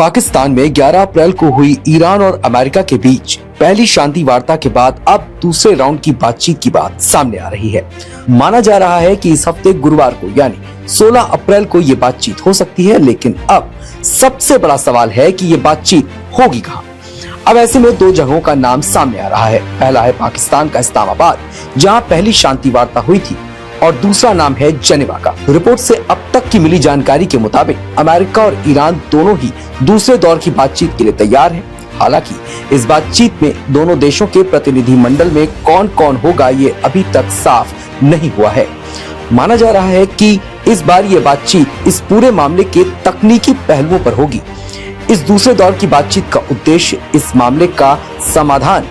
पाकिस्तान में 11 अप्रैल को हुई ईरान और अमेरिका के बीच पहली शांति वार्ता के बाद अब दूसरे राउंड की बातचीत की बात सामने आ रही है। माना जा रहा है कि इस हफ्ते गुरुवार को यानी 16 अप्रैल को ये बातचीत हो सकती है, लेकिन अब सबसे बड़ा सवाल है कि ये बातचीत होगी कहाँ। अब ऐसे में दो जगहों का नाम सामने आ रहा है। पहला है पाकिस्तान का इस्लामाबाद, जहाँ पहली शांति वार्ता हुई थी, और दूसरा नाम है जेनेवा का। रिपोर्ट से अब तक की मिली जानकारी के मुताबिक अमेरिका और ईरान दोनों ही दूसरे दौर की बातचीत के लिए तैयार हैं। हालांकि इस बातचीत में दोनों देशों के प्रतिनिधि मंडल में कौन कौन होगा ये अभी तक साफ नहीं हुआ है। माना जा रहा है कि इस बार ये बातचीत इस पूरे मामले के तकनीकी पहलुओं पर होगी। इस दूसरे दौर की बातचीत का उद्देश्य इस मामले का समाधान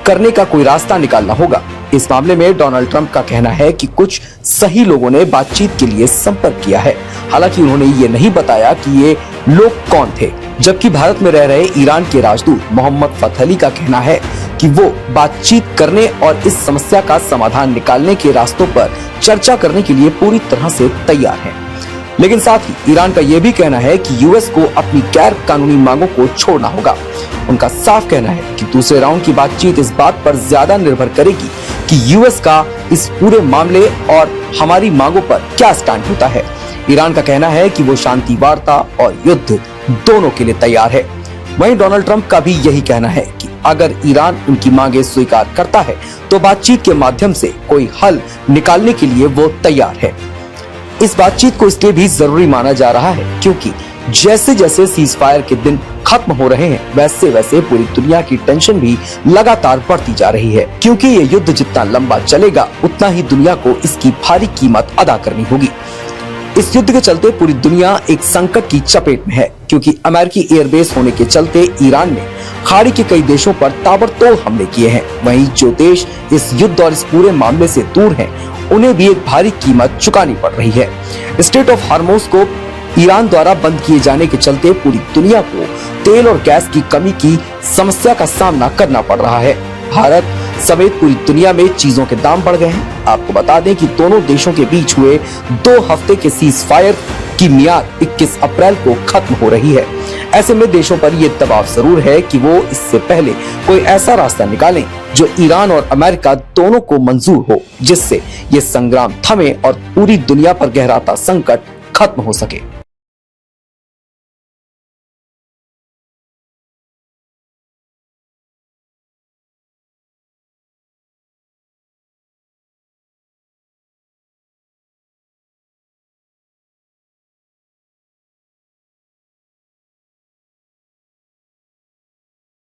करने का कोई रास्ता निकालना होगा। इस मामले में डोनाल्ड ट्रंप का कहना है कि कुछ सही लोगों ने बातचीत के लिए संपर्क किया है। हालांकि उन्होंने ये नहीं बताया कि ये लोग कौन थे। जबकि भारत में रह रहे ईरान के राजदूत मोहम्मद फतह अली का कहना है कि वो बातचीत करने और इस समस्या का समाधान निकालने के रास्तों पर चर्चा करने के लिए पूरी तरह से तैयार है। लेकिन साथ ही ईरान का यह भी कहना है कि यूएस को अपनी गैर कानूनी मांगों को छोड़ना होगा। उनका साफ कहना है कि दूसरे राउंड की बातचीत इस बात पर ज्यादा निर्भर करेगी कि यूएस का इस पूरे मामले और हमारी मांगों पर क्या स्टैंड होता है। ईरान का कहना है कि वो शांति वार्ता और युद्ध दोनों के लिए तैयार है। वहीं डोनाल्ड ट्रंप का भी यही कहना है कि अगर ईरान उनकी मांगे स्वीकार करता है तो बातचीत के माध्यम से कोई हल निकालने के लिए वो तैयार है। इस बातचीत को इसलिए भी जरूरी माना जा रहा है क्योंकि जैसे जैसे सीज फायर के दिन खत्म हो रहे हैं, वैसे वैसे पूरी दुनिया की टेंशन भी लगातार बढ़ती जा रही है, क्योंकि ये युद्ध जितना लंबा चलेगा उतना ही दुनिया को इसकी भारी कीमत अदा करनी होगी। इस युद्ध के चलते पूरी दुनिया एक संकट की चपेट में है, क्योंकि अमेरिकी एयरबेस होने के चलते ईरान ने खाड़ी के कई देशों पर ताबड़तोड़ हमले किए हैं। वहीं जो देश इस युद्ध और इस पूरे मामले से दूर हैं, उन्हें भी एक भारी कीमत चुकानी पड़ रही है। स्ट्रेट ऑफ हार्मोज को ईरान द्वारा बंद किए जाने के चलते पूरी दुनिया को तेल और गैस की कमी की समस्या का सामना करना पड़ रहा है। भारत समेत पूरी दुनिया में चीजों के दाम बढ़ गए हैं। आपको बता दें कि दोनों देशों के बीच हुए 2 हफ्ते के सीज फायर की मियाद 21 अप्रैल को खत्म हो रही है। ऐसे में देशों पर यह दबाव जरूर है कि वो इससे पहले कोई ऐसा रास्ता निकालें जो ईरान और अमेरिका दोनों को मंजूर हो, जिससे ये संग्राम थमे और पूरी दुनिया पर गहराता संकट खत्म हो सके।